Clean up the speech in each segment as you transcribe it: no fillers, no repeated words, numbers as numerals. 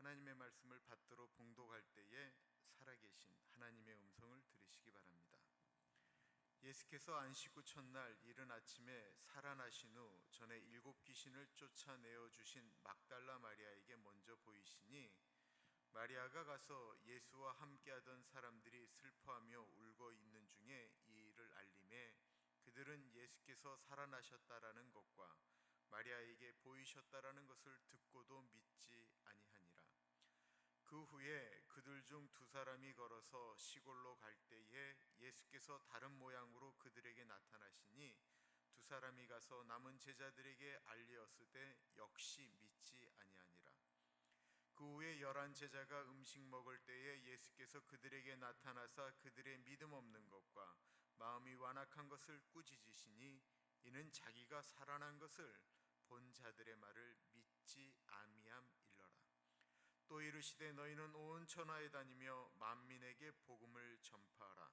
하나님의 말씀을 받들어 봉독할 때에 살아계신 하나님의 음성을 들으시기 바랍니다. 예수께서 안식 후 첫날 이른 아침에 살아나신 후 전에 7 귀신을 쫓아내어 주신 막달라 마리아에게 먼저 보이시니, 마리아가 가서 예수와 함께하던 사람들이 슬퍼하며 울고 있는 중에 이 일을 알림에, 그들은 예수께서 살아나셨다라는 것과 마리아에게 보이셨다라는 것을 듣고도 믿지 아니하니라. 그 후에 그들 중 2사람이 걸어서 시골로 갈 때에 예수께서 다른 모양으로 그들에게 나타나시니, 2사람이 가서 남은 제자들에게 알리었을 때 역시 믿지 아니하니라. 그 후에 11제자가 음식 먹을 때에 예수께서 그들에게 나타나사 그들의 믿음 없는 것과 마음이 완악한 것을 꾸짖으시니, 이는 자기가 살아난 것을 본 자들의 말을 믿지 아니함일러라. 또 이르시되 너희는 온 천하에 다니며 만민에게 복음을 전파하라.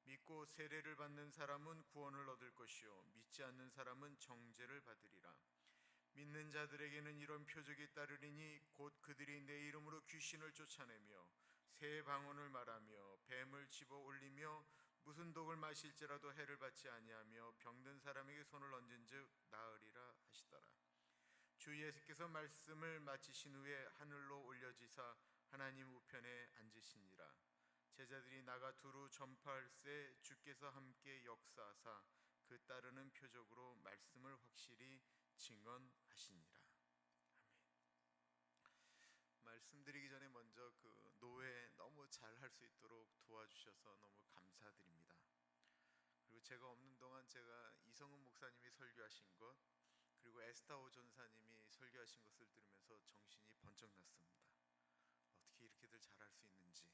믿고 세례를 받는 사람은 구원을 얻을 것이요 믿지 않는 사람은 정죄를 받으리라. 믿는 자들에게는 이런 표적이 따르리니, 곧 그들이 내 이름으로 귀신을 쫓아내며 새 방언을 말하며 뱀을 집어 올리며 무슨 독을 마실지라도 해를 받지 아니하며 병든 사람에게 손을 얹은즉 나으리라 하시더라. 주 예수께서 말씀을 마치신 후에 하늘로 올려지사 하나님 우편에 앉으시니라. 제자들이 나가 두루 전파할세 주께서 함께 역사하사 그 따르는 표적으로 말씀을 확실히 증언하시니라. 아멘. 말씀드리기 전에 먼저 그 노회 너무 잘 할 수 있도록 도와주셔서 너무 감사드립니다. 그리고 제가 없는 동안 제가 이성은 목사님이 설교하신 것, 그리고 에스타오 전사님이 설교하신 것을 들으면서 정신이 번쩍 났습니다. 어떻게 이렇게들 잘할 수 있는지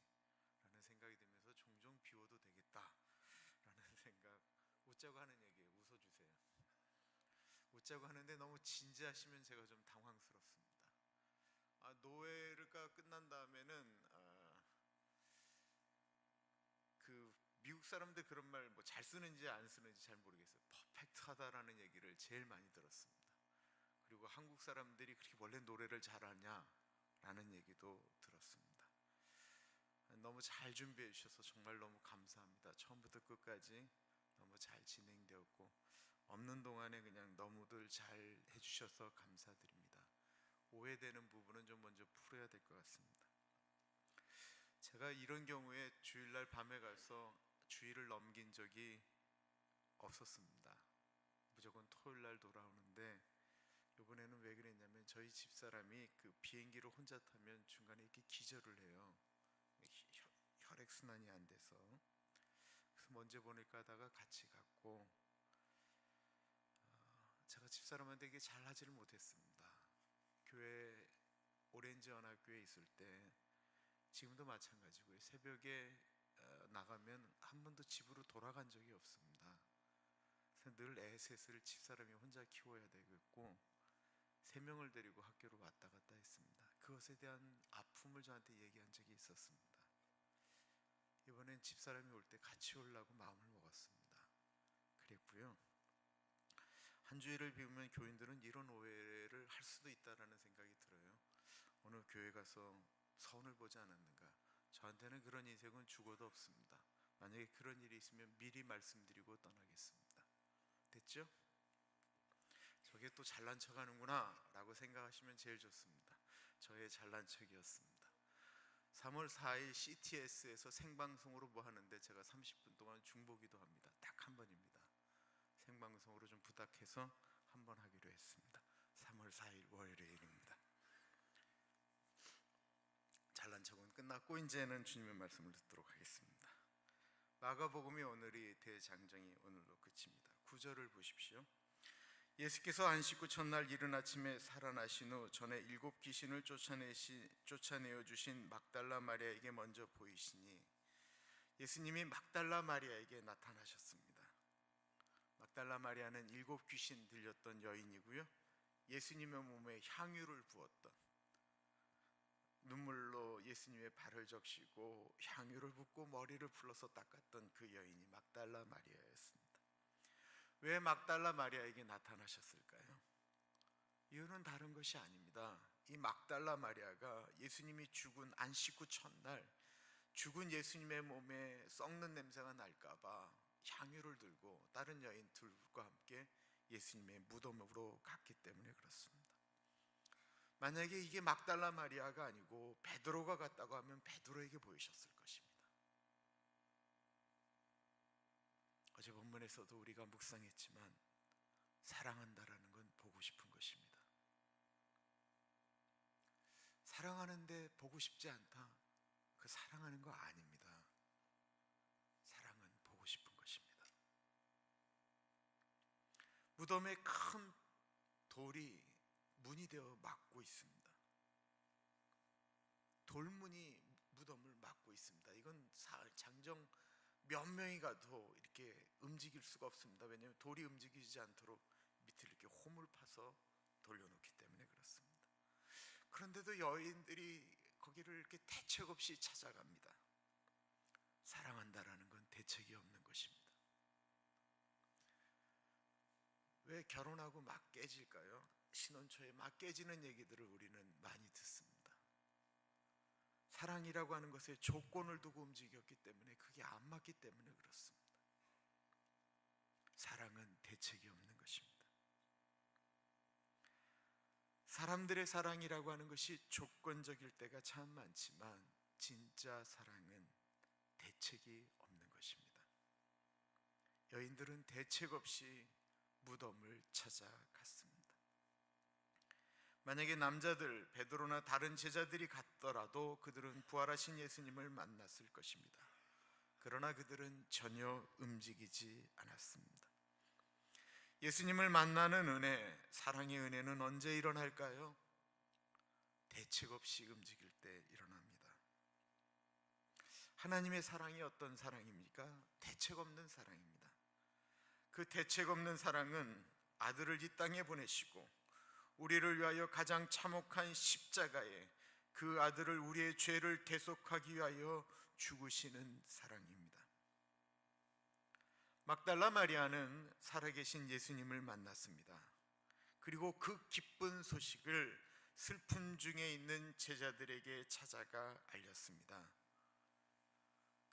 라는 생각이 들면서 종종 비워도 되겠다 라는 생각. 웃자고 하는 얘기예요. 웃어주세요. 웃자고 하는데 너무 진지하시면 제가 좀 당황스럽습니다. 노회가 끝난 다음에는 그 미국 사람들 그런 말 뭐 잘 쓰는지 안 쓰는지 잘 모르겠어요. 퍼펙트하다라는 얘기를 제일 많이 들었습니다. 그리고 한국 사람들이 그렇게 원래 노래를 잘하냐라는 얘기도 들었습니다. 너무 잘 준비해 주셔서 정말 너무 감사합니다. 처음부터 끝까지 너무 잘 진행되었고, 없는 동안에 그냥 너무들 잘 해주셔서 감사드립니다. 오해되는 부분은 좀 먼저 풀어야 될 것 같습니다. 제가 이런 경우에 주일날 밤에 가서 주일을 넘긴 적이 없었습니다. 무조건 토요일날 돌아오는데, 이번에는 왜 그랬냐면 저희 집사람이 그 비행기를 혼자 타면 중간에 이렇게 기절을 해요. 혈액순환이 안 돼서. 그래서 먼저 보낼까 하다가 같이 갔고, 제가 집사람한테 이게 잘하지를 못했습니다. 교회 오렌지 연합교회에 있을 때 지금도 마찬가지고요. 새벽에 나가면 한 번도 집으로 돌아간 적이 없습니다. 그래서 늘 애 셋을 집사람이 혼자 키워야 되겠고 3명을 데리고 학교로 왔다 갔다 했습니다. 그것에 대한 아픔을 저한테 얘기한 적이 있었습니다. 이번엔 집사람이 올 때 같이 오려고 마음을 먹었습니다. 그랬고요. 한 주일을 비우면 교인들은 이런 오해를 할 수도 있다는 생각이 들어요. 어느 교회 가서 선을 보지 않았는가. 저한테는 그런 인생은 죽어도 없습니다. 만약에 그런 일이 있으면 미리 말씀드리고 떠나겠습니다. 됐죠? 저게 또 잘난 척 하는구나 라고 생각하시면 제일 좋습니다. 저의 잘난 척이었습니다. 3월 4일 CTS에서 생방송으로 뭐 하는데 제가 30분 동안 중보기도 합니다. 딱 한 번입니다. 생방송으로 좀 부탁해서 한 번 하기로 했습니다. 3월 4일 월요일입니다. 잘난 척은 끝났고 이제는 주님의 말씀을 듣도록 하겠습니다. 마가복음이 오늘이 대장정이 오늘로 끝입니다. 9절을 보십시오. 예수께서 안식 후 첫날 이른 아침에 살아나신 후 전에 7 귀신을 쫓아내어 주신 막달라 마리아에게 먼저 보이시니, 예수님이 막달라 마리아에게 나타나셨습니다. 막달라 마리아는 7 귀신 들렸던 여인이고요, 예수님의 몸에 향유를 부었던, 눈물로 예수님의 발을 적시고 향유를 붓고 머리를 풀러서 닦았던 그 여인이 막달라 마리아였습니다. 왜 막달라 마리아에게 나타나셨을까요? 이유는 다른 것이 아닙니다. 이 막달라 마리아가 예수님이 죽은 안식 후 첫날 죽은 예수님의 몸에 썩는 냄새가 날까봐 향유를 들고 다른 여인 둘과 함께 예수님의 무덤으로 갔기 때문에 그렇습니다. 만약에 이게 막달라 마리아가 아니고 베드로가 갔다고 하면 베드로에게 보이셨을 것입니다. 어제 본문에서도 우리가 묵상했지만 사랑한다라는 건 보고 싶은 것입니다. 사랑하는데 보고 싶지 않다, 그 사랑하는 거 아닙니다. 사랑은 보고 싶은 것입니다. 무덤에 큰 돌이 문이 되어 막고 있습니다. 돌문이 무덤을 막고 있습니다. 이건 장정 몇 명이 가도 이렇게 움직일 수가 없습니다. 왜냐하면 돌이 움직이지 않도록 밑을 이렇게 홈을 파서 돌려놓기 때문에 그렇습니다. 그런데도 여인들이 거기를 이렇게 대책 없이 찾아갑니다. 사랑한다라는 건 대책이 없는 것입니다. 왜 결혼하고 막 깨질까요? 신혼초에 막 깨지는 얘기들을 우리는 많이 듣습니다. 사랑이라고 하는 것에 조건을 두고 움직였기 때문에 그게 안 맞기 때문에 그렇습니다. 사랑은 대책이 없는 것입니다. 사람들의 사랑이라고 하는 것이 조건적일 때가 참 많지만 진짜 사랑은 대책이 없는 것입니다. 여인들은 대책 없이 무덤을 찾아갔습니다. 만약에 남자들, 베드로나 다른 제자들이 갔더라도 그들은 부활하신 예수님을 만났을 것입니다. 그러나 그들은 전혀 움직이지 않았습니다. 예수님을 만나는 은혜, 사랑의 은혜는 언제 일어날까요? 대책 없이 움직일 때 일어납니다. 하나님의 사랑이 어떤 사랑입니까? 대책 없는 사랑입니다. 그 대책 없는 사랑은 아들을 이 땅에 보내시고 우리를 위하여 가장 참혹한 십자가에 그 아들을 우리의 죄를 대속하기 위하여 죽으시는 사랑입니다. 막달라 마리아는 살아계신 예수님을 만났습니다. 그리고 그 기쁜 소식을 슬픔 중에 있는 제자들에게 찾아가 알렸습니다.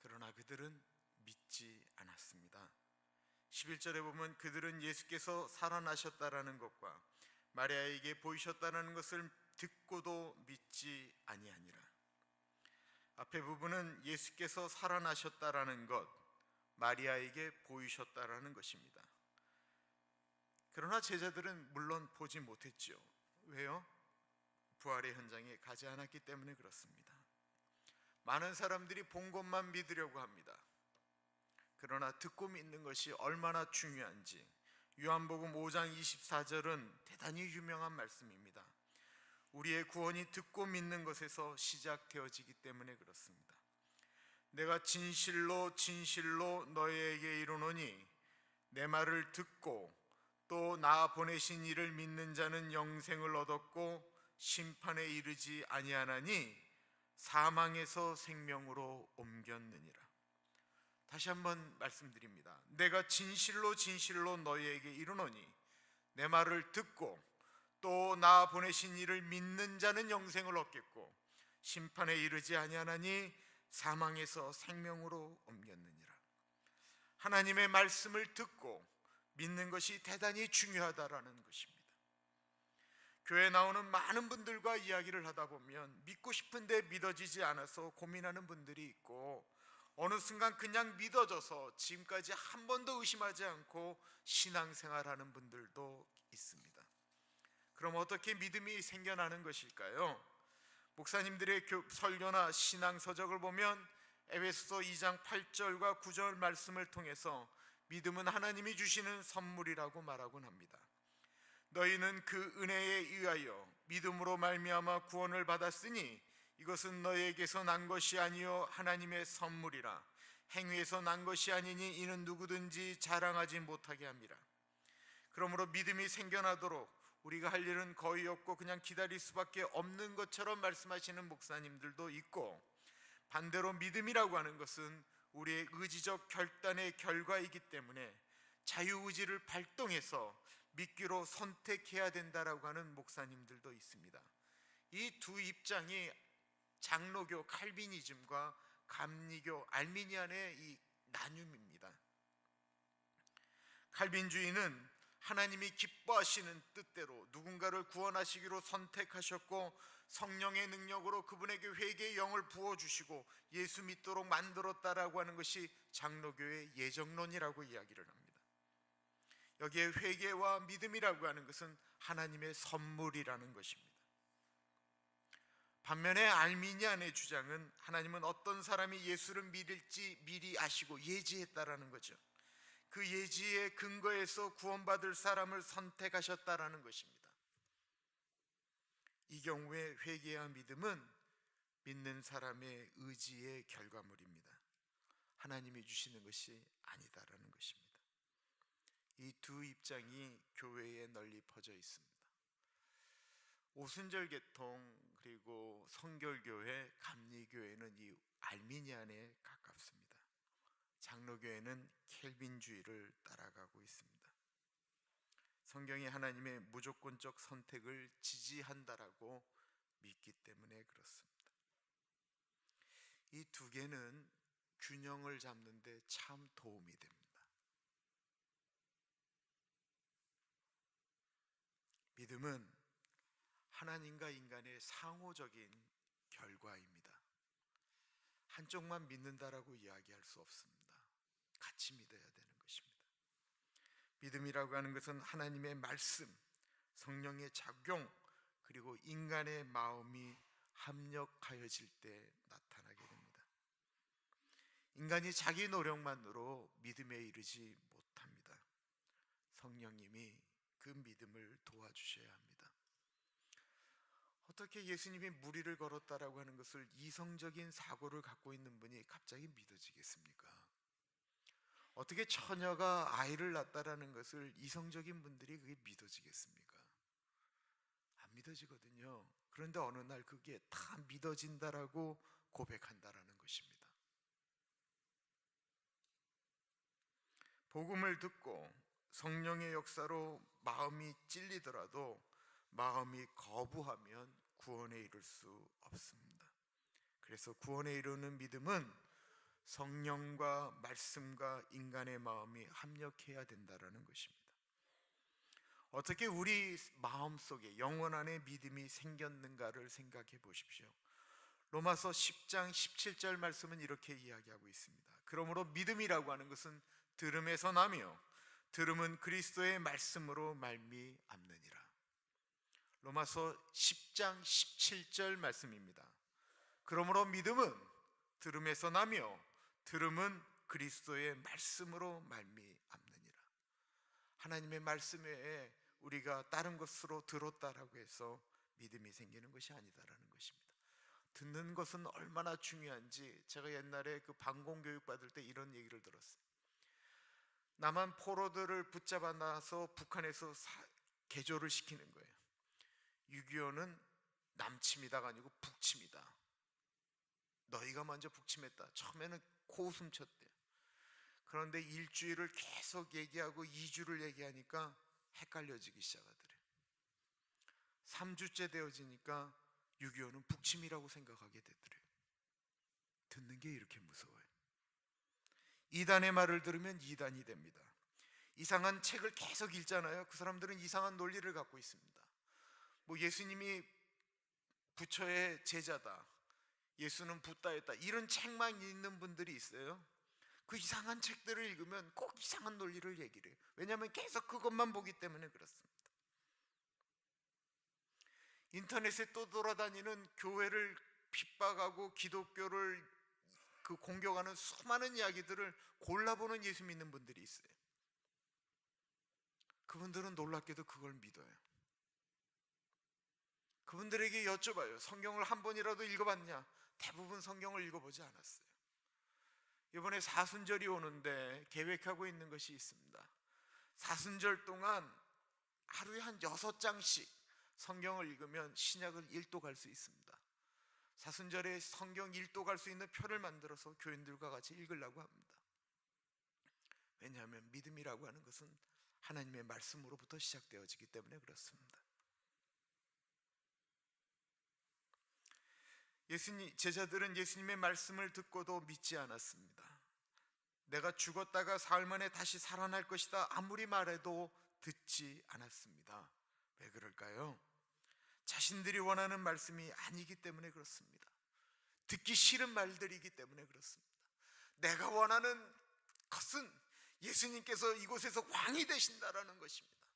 그러나 그들은 믿지 않았습니다. 11절에 보면 그들은 예수께서 살아나셨다라는 것과 마리아에게 보이셨다는 것을 듣고도 믿지 아니하니라. 앞에 부분은 예수께서 살아나셨다라는 것, 마리아에게 보이셨다라는 것입니다. 그러나 제자들은 물론 보지 못했죠. 왜요? 부활의 현장에 가지 않았기 때문에 그렇습니다. 많은 사람들이 본 것만 믿으려고 합니다. 그러나 듣고 믿는 것이 얼마나 중요한지 요한복음 5장 24절은 대단히 유명한 말씀입니다. 우리의 구원이 듣고 믿는 것에서 시작되어지기 때문에 그렇습니다. 내가 진실로 진실로 너희에게 이르노니 내 말을 듣고 또 나 보내신 이를 믿는 자는 영생을 얻었고 심판에 이르지 아니하나니 사망에서 생명으로 옮겼느니라. 다시 한번 말씀드립니다. 내가 진실로 진실로 너희에게 이르노니 내 말을 듣고 또 나 보내신 이를 믿는 자는 영생을 얻겠고 심판에 이르지 아니하나니 사망에서 생명으로 옮겼느니라. 하나님의 말씀을 듣고 믿는 것이 대단히 중요하다라는 것입니다. 교회에 나오는 많은 분들과 이야기를 하다 보면 믿고 싶은데 믿어지지 않아서 고민하는 분들이 있고 어느 순간 그냥 믿어져서 지금까지 한 번도 의심하지 않고 신앙생활하는 분들도 있습니다. 그럼 어떻게 믿음이 생겨나는 것일까요? 목사님들의 설교나 신앙서적을 보면 에베소서 2장 8절과 9절 말씀을 통해서 믿음은 하나님이 주시는 선물이라고 말하곤 합니다. 너희는 그 은혜에 의하여 믿음으로 말미암아 구원을 받았으니 이것은 너희에게서 난 것이 아니요 하나님의 선물이라. 행위에서 난 것이 아니니 이는 누구든지 자랑하지 못하게 함이라. 그러므로 믿음이 생겨나도록 우리가 할 일은 거의 없고 그냥 기다릴 수밖에 없는 것처럼 말씀하시는 목사님들도 있고, 반대로 믿음이라고 하는 것은 우리의 의지적 결단의 결과이기 때문에 자유의지를 발동해서 믿기로 선택해야 된다라고 하는 목사님들도 있습니다. 이 두 입장이 장로교 칼비니즘과 감리교 알미니안의 이 나눔입니다. 칼빈주의는 하나님이 기뻐하시는 뜻대로 누군가를 구원하시기로 선택하셨고 성령의 능력으로 그분에게 회개의 영을 부어주시고 예수 믿도록 만들었다라고 하는 것이 장로교의 예정론이라고 이야기를 합니다. 여기에 회개와 믿음이라고 하는 것은 하나님의 선물이라는 것입니다. 반면에 알미니안의 주장은 하나님은 어떤 사람이 예수를 믿을지 미리 아시고 예지했다라는 거죠. 그 예지의 근거에서 구원받을 사람을 선택하셨다라는 것입니다. 이 경우에 회개와 믿음은 믿는 사람의 의지의 결과물입니다. 하나님이 주시는 것이 아니다라는 것입니다. 이 두 입장이 교회에 널리 퍼져 있습니다. 오순절 계통 그리고 성결교회, 감리교회는 이 알미니안에 가깝습니다. 장로교회는 켈빈주의를 따라가고 있습니다. 성경이 하나님의 무조건적 선택을 지지한다라고 믿기 때문에 그렇습니다. 이 두 개는 균형을 잡는 데 참 도움이 됩니다. 믿음은 하나님과 인간의 상호적인 결과입니다. 한쪽만 믿는다라고 이야기할 수 없습니다. 같이 믿어야 되는 것입니다. 믿음이라고 하는 것은 하나님의 말씀, 성령의 작용, 그리고 인간의 마음이 합력하여질 때 나타나게 됩니다. 인간이 자기 노력만으로 믿음에 이르지 못합니다. 성령님이 그 믿음을 도와주셔야 합니다. 어떻게 예수님이 무리를 걸었다라고 하는 것을 이성적인 사고를 갖고 있는 분이 갑자기 믿어지겠습니까? 어떻게 처녀가 아이를 낳았다라는 것을 이성적인 분들이 그게 믿어지겠습니까? 안 믿어지거든요. 그런데 어느 날 그게 다 믿어진다라고 고백한다라는 것입니다. 복음을 듣고 성령의 역사로 마음이 찔리더라도 마음이 거부하면 구원에 이를 수 없습니다. 그래서 구원에 이르는 믿음은 성령과 말씀과 인간의 마음이 합력해야 된다는 것입니다. 어떻게 우리 마음속에 영혼 안에 믿음이 생겼는가를 생각해 보십시오. 로마서 10장 17절 말씀은 이렇게 이야기하고 있습니다. 그러므로 믿음이라고 하는 것은 들음에서 나며 들음은 그리스도의 말씀으로 말미암느니라. 로마서 10장 17절 말씀입니다. 그러므로 믿음은 들음에서 나며 들음은 그리스도의 말씀으로 말미암느니라. 하나님의 말씀에 우리가 다른 것으로 들었다라고 해서 믿음이 생기는 것이 아니다라는 것입니다. 듣는 것은 얼마나 중요한지 제가 옛날에 그 방공교육 받을 때 이런 얘기를 들었어요. 남한 포로들을 붙잡아 놔서 북한에서 개조를 시키는 거예요. 6.25는 남침이다가 아니고 북침이다. 너희가 먼저 북침했다. 처음에는 코웃음 쳤대요. 그런데 일주일을 계속 얘기하고 2주를 얘기하니까 헷갈려지기 시작하더래요. 3주째 되어지니까 6.25는 북침이라고 생각하게 되더래요. 듣는 게 이렇게 무서워요. 이단의 말을 들으면 이단이 됩니다. 이상한 책을 계속 읽잖아요. 그 사람들은 이상한 논리를 갖고 있습니다. 뭐 예수님이 부처의 제자다, 예수는 붓다였다, 이런 책만 읽는 분들이 있어요. 그 이상한 책들을 읽으면 꼭 이상한 논리를 얘기를 해요. 왜냐하면 계속 그것만 보기 때문에 그렇습니다. 인터넷에 또 돌아다니는 교회를 핍박하고 기독교를 그 공격하는 수많은 이야기들을 골라보는 예수 믿는 분들이 있어요. 그분들은 놀랍게도 그걸 믿어요. 그분들에게 여쭤봐요. 성경을 한 번이라도 읽어봤냐? 대부분 성경을 읽어보지 않았어요. 이번에 사순절이 오는데 계획하고 있는 것이 있습니다. 사순절 동안 하루에 한 6장씩 성경을 읽으면 신약을 일독할 수 있습니다. 사순절에 성경 일독할 수 있는 표를 만들어서 교인들과 같이 읽으려고 합니다. 왜냐하면 믿음이라고 하는 것은 하나님의 말씀으로부터 시작되어지기 때문에 그렇습니다. 제자들은 예수님의 말씀을 듣고도 믿지 않았습니다. 내가 죽었다가 사흘 만에 다시 살아날 것이다 아무리 말해도 듣지 않았습니다. 왜 그럴까요? 자신들이 원하는 말씀이 아니기 때문에 그렇습니다. 듣기 싫은 말들이기 때문에 그렇습니다. 내가 원하는 것은 예수님께서 이곳에서 왕이 되신다라는 것입니다.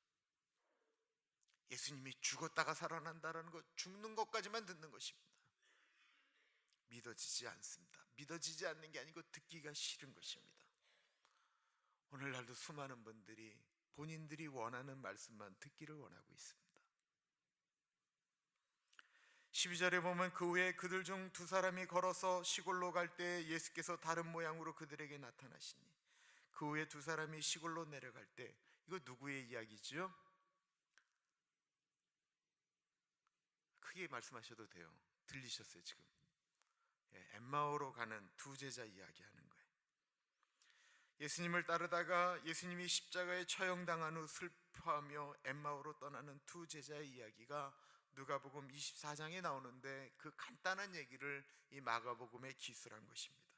예수님이 죽었다가 살아난다라는 것, 죽는 것까지만 듣는 것입니다. 믿어지지 않습니다. 믿어지지 않는 게 아니고 듣기가 싫은 것입니다. 오늘날도 수많은 분들이 본인들이 원하는 말씀만 듣기를 원하고 있습니다. 12절에 보면 그 후에 그들 중 두 사람이 걸어서 시골로 갈 때 예수께서 다른 모양으로 그들에게 나타나시니 그 후에 두 사람이 시골로 내려갈 때, 이거 누구의 이야기죠? 크게 말씀하셔도 돼요. 들리셨어요 지금? 엠마오로 가는 두 제자 이야기하는 거예요. 예수님을 따르다가 예수님이 십자가에 처형당한 후 슬퍼하며 엠마오로 떠나는 두 제자의 이야기가 누가복음 24장에 나오는데, 그 간단한 얘기를 이 마가복음에 기술한 것입니다.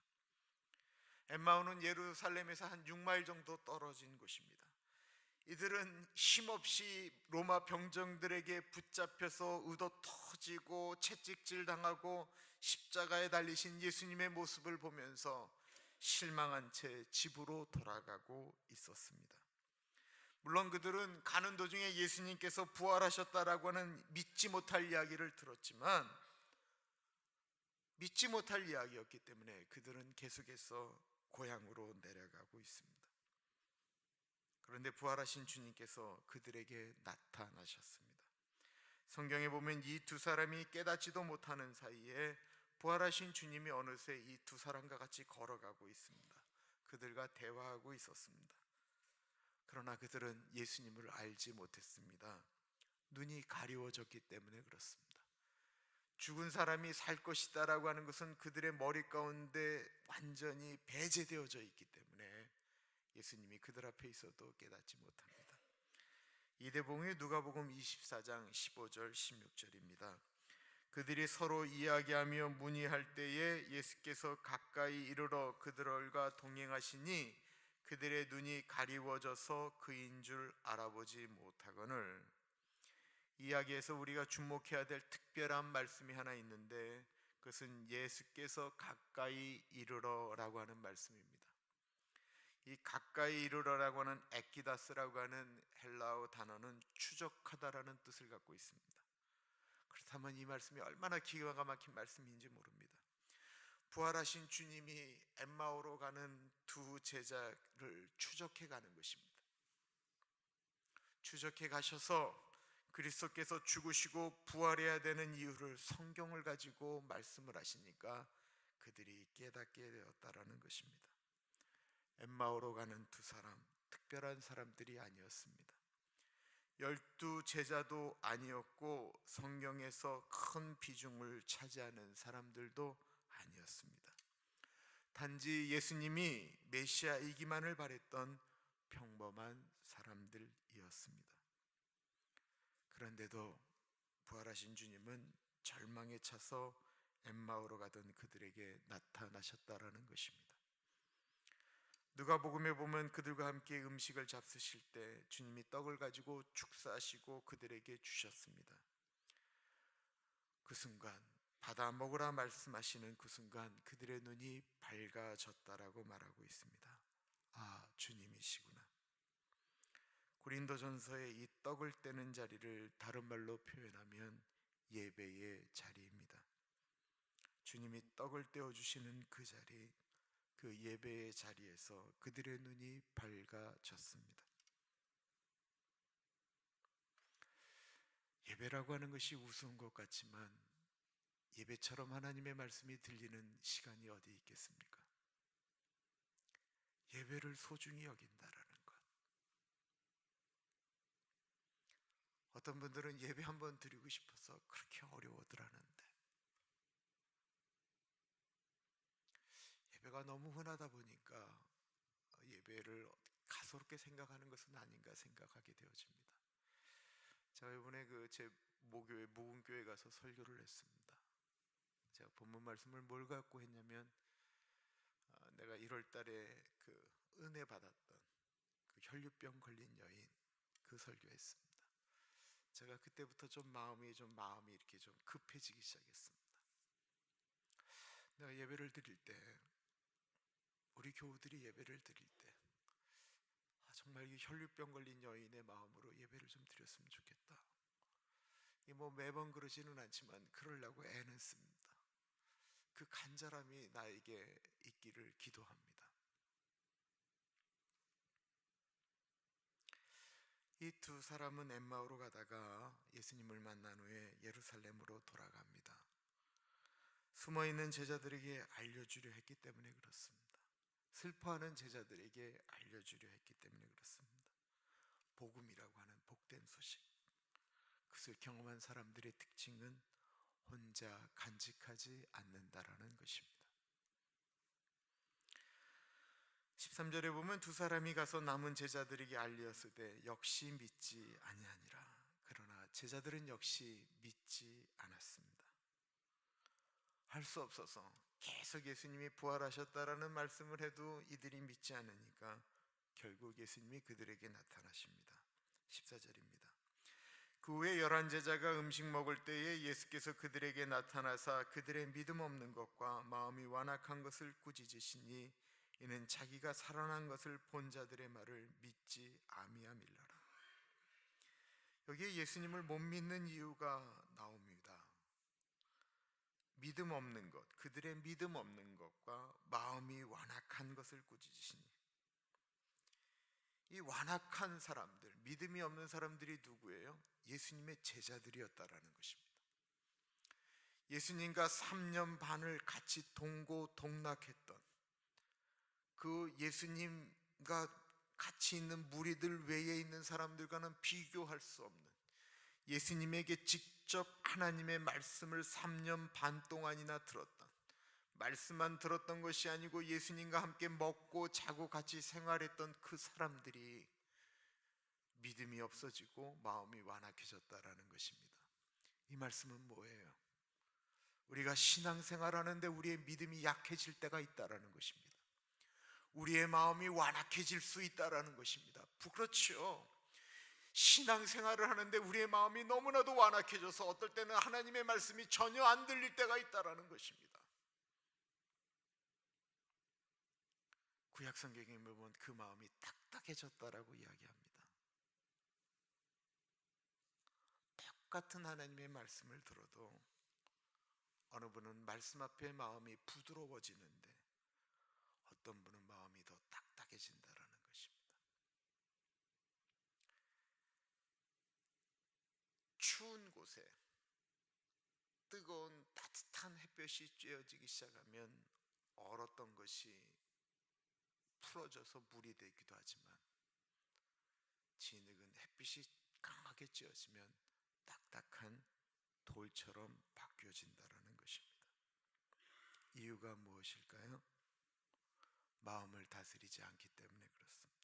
엠마오는 예루살렘에서 한 6마일 정도 떨어진 곳입니다. 이들은 힘없이 로마 병정들에게 붙잡혀서 의도 터지고 채찍질 당하고 십자가에 달리신 예수님의 모습을 보면서 실망한 채 집으로 돌아가고 있었습니다. 물론 그들은 가는 도중에 예수님께서 부활하셨다라고 하는 믿지 못할 이야기를 들었지만, 믿지 못할 이야기였기 때문에 그들은 계속해서 고향으로 내려가고 있습니다. 그런데 부활하신 주님께서 그들에게 나타나셨습니다. 성경에 보면 이 두 사람이 깨닫지도 못하는 사이에 부활하신 주님이 어느새 이 두 사람과 같이 걸어가고 있습니다. 그들과 대화하고 있었습니다. 그러나 그들은 예수님을 알지 못했습니다. 눈이 가리워졌기 때문에 그렇습니다. 죽은 사람이 살 것이다 라고 하는 것은 그들의 머리 가운데 완전히 배제되어져 있기 때문에 예수님이 그들 앞에 있어도 깨닫지 못합니다. 이 대목이 누가복음 24장 15절 16절입니다. 그들이 서로 이야기하며 문의할 때에 예수께서 가까이 이르러 그들과 동행하시니 그들의 눈이 가리워져서 그인 줄 알아보지 못하거늘. 이야기에서 우리가 주목해야 될 특별한 말씀이 하나 있는데, 그것은 예수께서 가까이 이르러라고 하는 말씀입니다. 이 가까이 이르러라고 하는 에키다스라고 하는 헬라어 단어는 추적하다라는 뜻을 갖고 있습니다. 그렇다면 이 말씀이 얼마나 기가 막힌 말씀인지 모릅니다. 부활하신 주님이 엠마오로 가는 두 제자를 추적해 가는 것입니다. 추적해 가셔서 그리스도께서 죽으시고 부활해야 되는 이유를 성경을 가지고 말씀을 하시니까 그들이 깨닫게 되었다라는 것입니다. 엠마오로 가는 두 사람, 특별한 사람들이 아니었습니다. 12 제자도 아니었고 성경에서 큰 비중을 차지하는 사람들도 아니었습니다. 단지 예수님이 메시아이기만을 바랬던 평범한 사람들이었습니다. 그런데도 부활하신 주님은 절망에 차서 엠마오로 가던 그들에게 나타나셨다라는 것입니다. 누가복음에 보면 그들과 함께 음식을 잡수실 때 주님이 떡을 가지고 축사하시고 그들에게 주셨습니다. 그 순간, 받아 먹으라 말씀하시는 그 순간 그들의 눈이 밝아졌다라고 말하고 있습니다. 아, 주님이시구나. 고린도전서의 이 떡을 떼는 자리를 다른 말로 표현하면 예배의 자리입니다. 주님이 떡을 떼어주시는 그 자리, 그 예배의 자리에서 그들의 눈이 밝아졌습니다. 예배라고 하는 것이 우스운 것 같지만 예배처럼 하나님의 말씀이 들리는 시간이 어디 있겠습니까? 예배를 소중히 여긴다라는 것. 어떤 분들은 예배 한번 드리고 싶어서 그렇게 어려워들 하는데, 예배가 너무 흔하다 보니까 예배를 가소롭게 생각하는 것은 아닌가 생각하게 되어집니다. 제가 이번에 제 모교회 모금교회 가서 설교를 했습니다. 제가 본문 말씀을 뭘 갖고 했냐면 내가 1월 달에 그 은혜 받았던 그 혈류병 걸린 여인 그 설교했습니다. 제가 그때부터 좀 마음이 이렇게 좀 급해지기 시작했습니다. 내가 예배를 드릴 때, 우리 교우들이 예배를 드릴 때 정말 이 혈류병 걸린 여인의 마음으로 예배를 좀 드렸으면 좋겠다. 뭐 매번 그러지는 않지만 그러려고 애는 씁니다. 그 간절함이 나에게 있기를 기도합니다. 이 두 사람은 엠마오로 가다가 예수님을 만난 후에 예루살렘으로 돌아갑니다. 숨어있는 제자들에게 알려주려 했기 때문에 그렇습니다. 슬퍼하는 제자들에게 알려주려 했기 때문에 그렇습니다. 복음이라고 하는 복된 소식, 그것을 경험한 사람들의 특징은 혼자 간직하지 않는다라는 것입니다. 13절에 보면 두 사람이 가서 남은 제자들에게 알리었으되 역시 믿지 아니하니라. 그러나 제자들은 역시 믿지 않았습니다. 할 수 없어서 계속 예수님이 부활하셨다라는 말씀을 해도 이들이 믿지 않으니까 결국 예수님이 그들에게 나타나십니다. 14절입니다. 그 후에 11제자가 음식 먹을 때에 예수께서 그들에게 나타나사 그들의 믿음 없는 것과 마음이 완악한 것을 꾸짖으시니 이는 자기가 살아난 것을 본 자들의 말을 믿지 아미함일러라. 여기에 예수님을 못 믿는 이유가 나옵니다. 믿음 없는 것, 그들의 믿음 없는 것과 마음이 완악한 것을 꾸짖으시니, 이 완악한 사람들, 믿음이 없는 사람들이 누구예요? 예수님의 제자들이었다라는 것입니다. 예수님과 3년 반을 같이 동고동락했던 그 예수님과 같이 있는 무리들 외에 있는 사람들과는 비교할 수 없는, 예수님에게 직접 하나님의 말씀을 3년 반 동안이나 들었던, 말씀만 들었던 것이 아니고 예수님과 함께 먹고 자고 같이 생활했던 그 사람들이 믿음이 없어지고 마음이 완악해졌다라는 것입니다. 이 말씀은 뭐예요? 우리가 신앙생활하는데 우리의 믿음이 약해질 때가 있다라는 것입니다. 우리의 마음이 완악해질 수 있다라는 것입니다. 그렇죠. 신앙생활을 하는데 우리의 마음이 너무나도 완악해져서 어떨 때는 하나님의 말씀이 전혀 안 들릴 때가 있다라는 것입니다. 구약성경에 보면 그 마음이 딱딱해졌다라고 이야기합니다. 똑같은 하나님의 말씀을 들어도 어느 분은 말씀 앞에 마음이 부드러워지는데 어떤 분은 마음이 더 딱딱해진다라는 것입니다. 추운 곳에 뜨거운 따뜻한 햇볕이 쬐어지기 시작하면 얼었던 것이 풀어져서 물이 되기도 하지만 진흙은 햇빛이 강하게 쬐어지면 딱딱한 돌처럼 바뀌어진다라는 것입니다. 이유가 무엇일까요? 마음을 다스리지 않기 때문에 그렇습니다.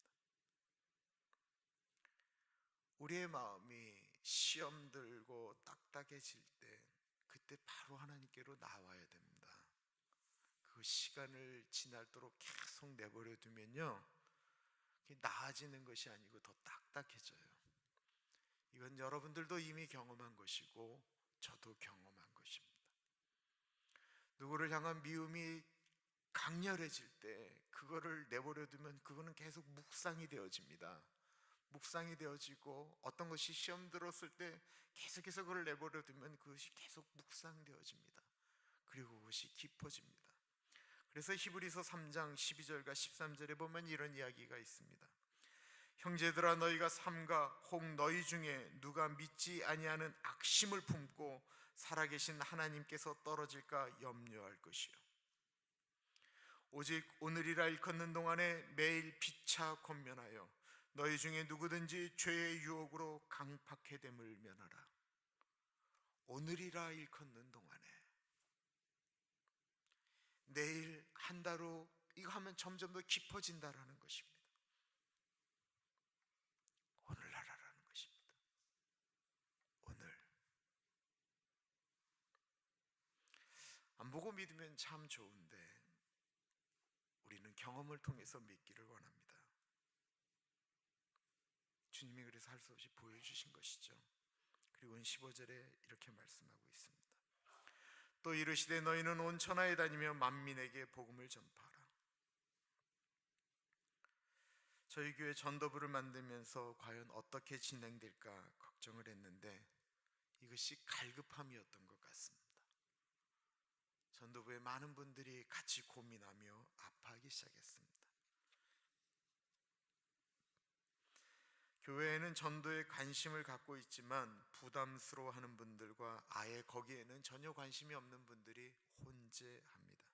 우리의 마음이 시험 들고 딱딱해질 때 그때 바로 하나님께로 나와야 됩니다. 그 시간을 지날도록 계속 내버려 두면요, 나아지는 것이 아니고 더 딱딱해져요. 이건 여러분들도 이미 경험한 것이고 저도 경험한 것입니다. 누구를 향한 미움이 강렬해질 때 그거를 내버려 두면 그거는 계속 묵상이 되어집니다. 묵상이 되어지고 어떤 것이 시험 들었을 때 계속해서 그걸 내버려 두면 그것이 계속 묵상되어집니다. 그리고 그것이 깊어집니다. 그래서 히브리서 3장 12절과 13절에 보면 이런 이야기가 있습니다. 형제들아, 너희가 삼가 혹 너희 중에 누가 믿지 아니하는 악심을 품고 살아계신 하나님께서 떨어질까 염려할 것이요, 오직 오늘이라 일컫는 동안에 매일 피차 권면하여 너희 중에 누구든지 죄의 유혹으로 강팍해 됨을 면하라. 오늘이라 일컫는 동안에, 내일 한다로 이거 하면 점점 더 깊어진다라는 것입니다. 오늘날라라는 것입니다. 오늘 보고 믿으면 참 좋은데 우리는 경험을 통해서 믿기를 원합니다. 주님이 그래서 할 수 없이 보여주신 것이죠. 그리고 15절에 이렇게 말씀하고 있습니다. 또 이르시되 너희는 온 천하에 다니며 만민에게 복음을 전파하라. 저희 교회 전도부를 만들면서 과연 어떻게 진행될까 걱정을 했는데 이것이 갈급함이었던 것 같습니다. 전도부에 많은 분들이 같이 고민하며 아파하기 시작했습니다. 교회에는 전도에 관심을 갖고 있지만 부담스러워하는 분들과 아예 거기에는 전혀 관심이 없는 분들이 혼재합니다.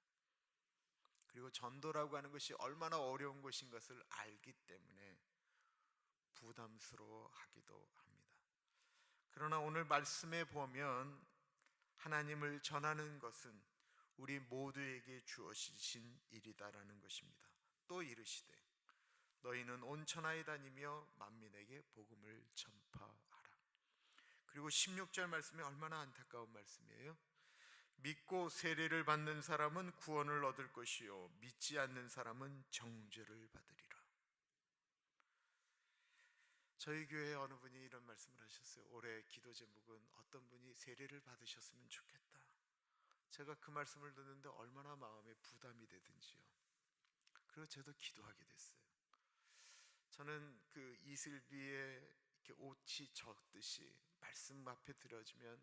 그리고 전도라고 하는 것이 얼마나 어려운 것인 것을 알기 때문에 부담스러워하기도 합니다. 그러나 오늘 말씀에 보면 하나님을 전하는 것은 우리 모두에게 주어지신 일이다라는 것입니다. 또 이르시되 너희는 온 천하에 다니며 만민에게 복음을 전파하라. 그리고 16절 말씀이 얼마나 안타까운 말씀이에요. 믿고 세례를 받는 사람은 구원을 얻을 것이요 믿지 않는 사람은 정죄를 받으리라. 저희 교회에 어느 분이 이런 말씀을 하셨어요. 올해 기도 제목은 어떤 분이 세례를 받으셨으면 좋겠다. 제가 그 말씀을 듣는데 얼마나 마음에 부담이 되든지요. 그리고 저도 기도하게 됐어요. 저는 그 이슬비에 이렇게 옷이 젖듯이 말씀 앞에 들어지면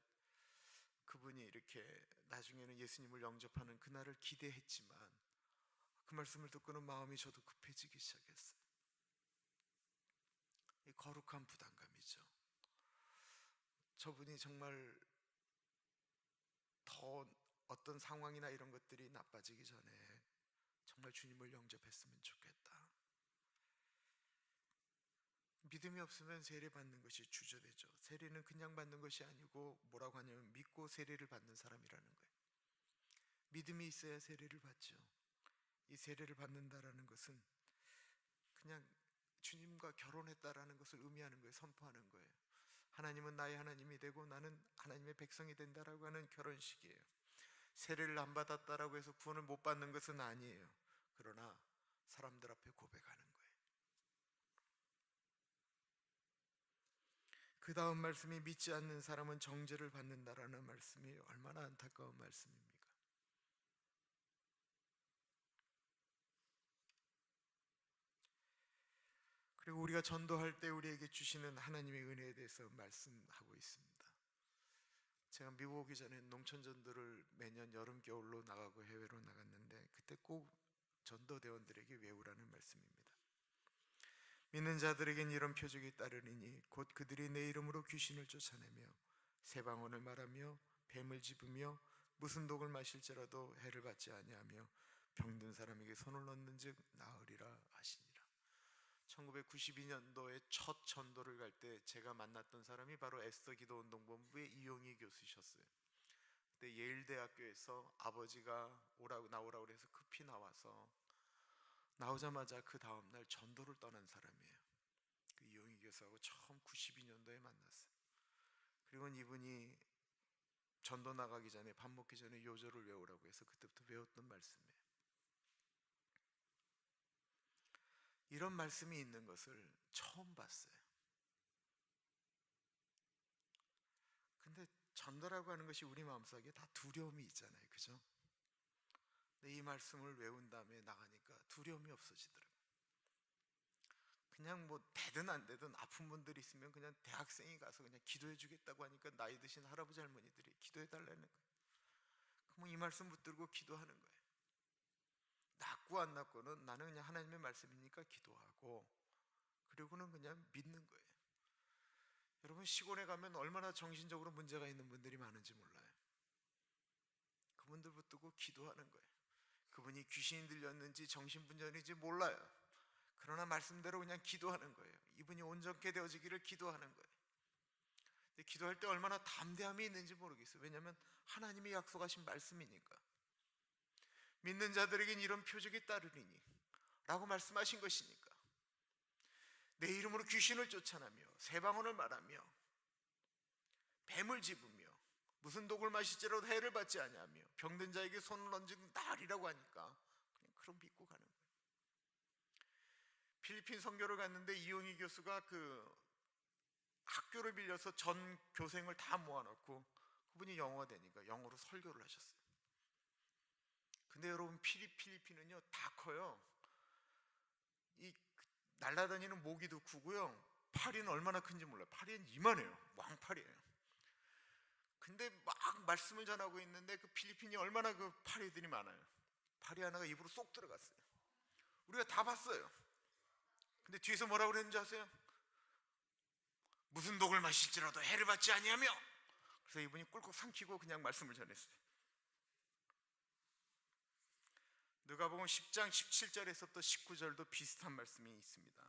그분이 이렇게 나중에는 예수님을 영접하는 그날을 기대했지만 그 말씀을 듣고는 마음이 저도 급해지기 시작했어요. 이 거룩한 부담감이죠. 저분이 정말 더 어떤 상황이나 이런 것들이 나빠지기 전에 정말 주님을 영접했으면 좋겠다. 믿음이 없으면 세례 받는 것이 주저되죠. 세례는 그냥 받는 것이 아니고 뭐라고 하냐면 믿고 세례를 받는 사람이라는 거예요. 믿음이 있어야 세례를 받죠. 이 세례를 받는다라는 것은 그냥 주님과 결혼했다라는 것을 의미하는 거예요. 선포하는 거예요. 하나님은 나의 하나님이 되고 나는 하나님의 백성이 된다라고 하는 결혼식이에요. 세례를 안 받았다라고 해서 구원을 못 받는 것은 아니에요. 그러나 사람들 앞에 고백하는 거예요. 그 다음 말씀이 믿지 않는 사람은 정죄를 받는다라는 말씀이 얼마나 안타까운 말씀입니까? 그리고 우리가 전도할 때 우리에게 주시는 하나님의 은혜에 대해서 말씀하고 있습니다. 제가 미국 오기 전에 농촌 전도를 매년 여름 겨울로 나가고 해외로 나갔는데 그때 꼭 전도대원들에게 외우라는 말씀입니다. 믿는 자들에겐 이런 표적이 따르리니 곧 그들이 내 이름으로 귀신을 쫓아내며 새 방언을 말하며 뱀을 집으며 무슨 독을 마실지라도 해를 받지 아니하며 병든 사람에게 손을 넣는즉 나으리라 하시니라. 1992년도에 첫 전도를 갈 때 제가 만났던 사람이 바로 에스더 기도운동본부의 이용희 교수셨어요. 그때 예일대학교에서 아버지가 나오라고 해서 급히 나와서 나오자마자 그 다음날 전도를 떠난 사람이에요. 그 이용희 교수하고 처음 92년도에 만났어요. 그리고 이분이 전도 나가기 전에 밥 먹기 전에 요절을 외우라고 해서 그때부터 외웠던 말씀이에요. 이런 말씀이 있는 것을 처음 봤어요. 근데 전도라고 하는 것이 우리 마음속에 다 두려움이 있잖아요. 그죠? 근데 이 말씀을 외운 다음에 나가니까 두려움이 없어지더라고요. 그냥 뭐 되든 안 되든 아픈 분들이 있으면 그냥 대학생이 가서 그냥 기도해 주겠다고 하니까 나이 드신 할아버지 할머니들이 기도해 달라는 거예요. 그럼 이 말씀 붙들고 기도하는 거예요. 낫고 안 낫고는 나는 그냥 하나님의 말씀이니까 기도하고 그리고는 그냥 믿는 거예요. 여러분 시골에 가면 얼마나 정신적으로 문제가 있는 분들이 많은지 몰라요. 그분들 붙들고 기도하는 거예요. 그분이 귀신이 들렸는지 정신분열인지 몰라요. 그러나 말씀대로 그냥 기도하는 거예요. 이분이 온전케 되어지기를 기도하는 거예요. 근데 기도할 때 얼마나 담대함이 있는지 모르겠어요. 왜냐하면 하나님이 약속하신 말씀이니까. 믿는 자들에겐 이런 표적이 따르리니 라고 말씀하신 것이니까. 내 이름으로 귀신을 쫓아내며 새 방언을 말하며 뱀을 집으며 무슨 독을 마실지라도 해를 받지 아니하며 병든 자에게 손을 얹은 날이라고 하니까 그냥 그럼 믿고 가는 거예요. 필리핀 선교를 갔는데 이용희 교수가 그 학교를 빌려서 전 교생을 다 모아놓고 그분이 영어가 되니까 영어로 설교를 하셨어요. 근데 여러분 필리핀은요 다 커요. 이 날아다니는 모기도 크고요, 파리는 얼마나 큰지 몰라요. 파리는 이만해요. 왕파리예요. 근데 막 말씀을 전하고 있는데 그 필리핀이 얼마나 그 파리들이 많아요. 파리 하나가 입으로 쏙 들어갔어요. 우리가 다 봤어요. 근데 뒤에서 뭐라고 그랬는지 아세요? 무슨 독을 마실지라도 해를 받지 아니하며. 그래서 이분이 꿀꺽 삼키고 그냥 말씀을 전했어요. 누가복음 10장 17절에서부터 19절도 비슷한 말씀이 있습니다.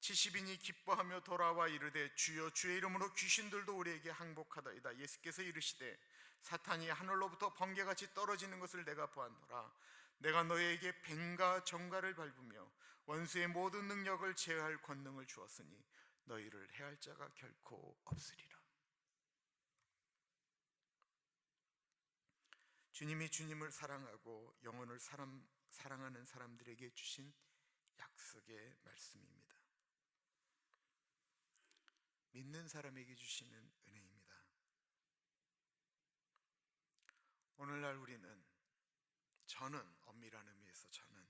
70인이 기뻐하며 돌아와 이르되 주여 주의 이름으로 귀신들도 우리에게 항복하다이다. 예수께서 이르시되 사탄이 하늘로부터 번개같이 떨어지는 것을 내가 보았노라. 내가 너희에게 뱀과 정갈을 밟으며 원수의 모든 능력을 제어할 권능을 주었으니 너희를 해할 자가 결코 없으리라. 주님이 주님을 사랑하고 영혼을 사랑하는 사람들에게 주신 약속의 말씀입니다. 믿는 사람에게 주시는 은혜입니다. 오늘날 저는 엄밀한 의미에서 저는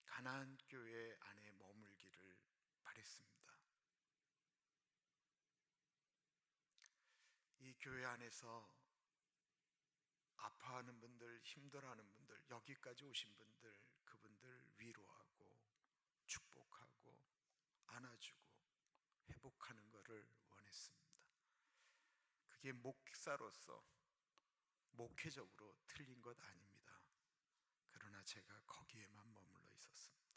가나안 교회 안에 머물기를 바랬습니다. 이 교회 안에서 아파하는 분들, 힘들어하는 분들, 여기까지 오신 분들, 그분들 위로하고 축복하고 안아주고 회복하는 것을 원했습니다. 그게 목사로서 목회적으로 틀린 것 아닙니다. 그러나 제가 거기에만 머물러 있었습니다.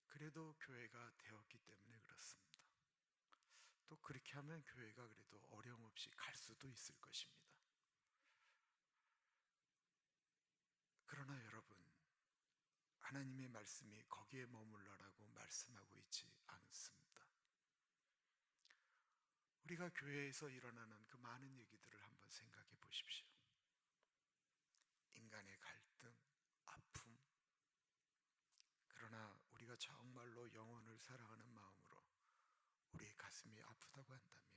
그래도 교회가 되었기 때문에 그렇습니다. 또 그렇게 하면 교회가 그래도 어려움 없이 갈 수도 있을 것입니다. 그러나 여러분, 하나님의 말씀이 거기에 머물러라고 말씀하고 있지 않습니다. 우리가 교회에서 일어나는 그 많은 얘기들을 한번 생각해 보십시오. 인간의 갈등, 아픔. 그러나 우리가 정말로 영혼을 사랑하는 마음으로 우리의 가슴이 아프다고 한다면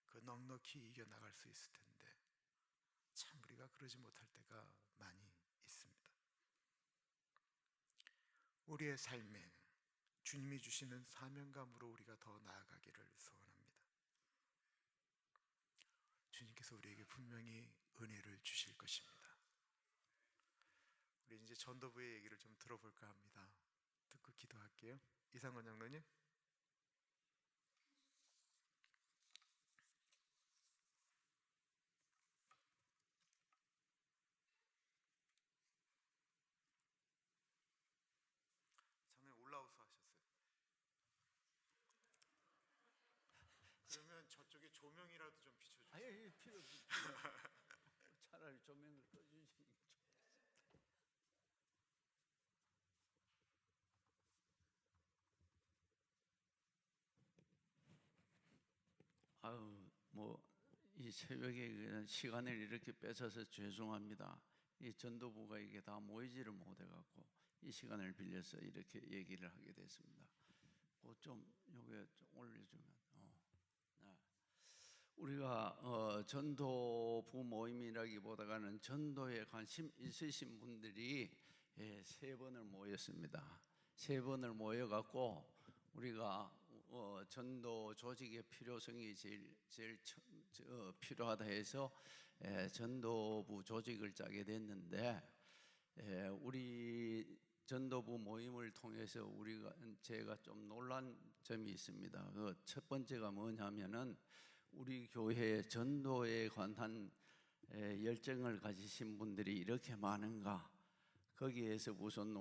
그 넉넉히 이겨나갈 수 있을 텐데 참 우리가 그러지 못할 때가 많이 있습니다. 우리의 삶에 주님이 주시는 사명감으로 우리가 더 나아가기를 소원합니다. 주님께서 우리에게 분명히 은혜를 주실 것입니다. 우리 이제 전도부의 얘기를 좀 들어볼까 합니다. 듣고 기도할게요. 이상건 장로님. 장로님 올라오서 하셨어요. 그러면 저쪽에 조명이라도 좀 비춰주세요. 아예 필요 없어요. 차라리 조명을 꺼주시는 게 좋겠어요. 아유, 이 새벽에 시간을 이렇게 뺏어서 죄송합니다. 이 전도부가 이게 다 모이지를 못해갖고 이 시간을 빌려서 이렇게 얘기를 하게 됐습니다. 좀 요게 좀 올려주면. 네. 우리가 전도부 모임이라기보다는 전도에 관심 있으신 분들이 3번을 모였습니다. 3번을 모여갖고 우리가 전도 조직의 필요성이 제일 필요하다 해서 전도부 조직을 짜게 됐는데, 우리 전도부 모임을 통해서 제가 좀 놀란 점이 있습니다. 그 첫 번째가 뭐냐면은 우리 교회 전도에 관한 열정을 가지신 분들이 이렇게 많은가, 거기에서 우선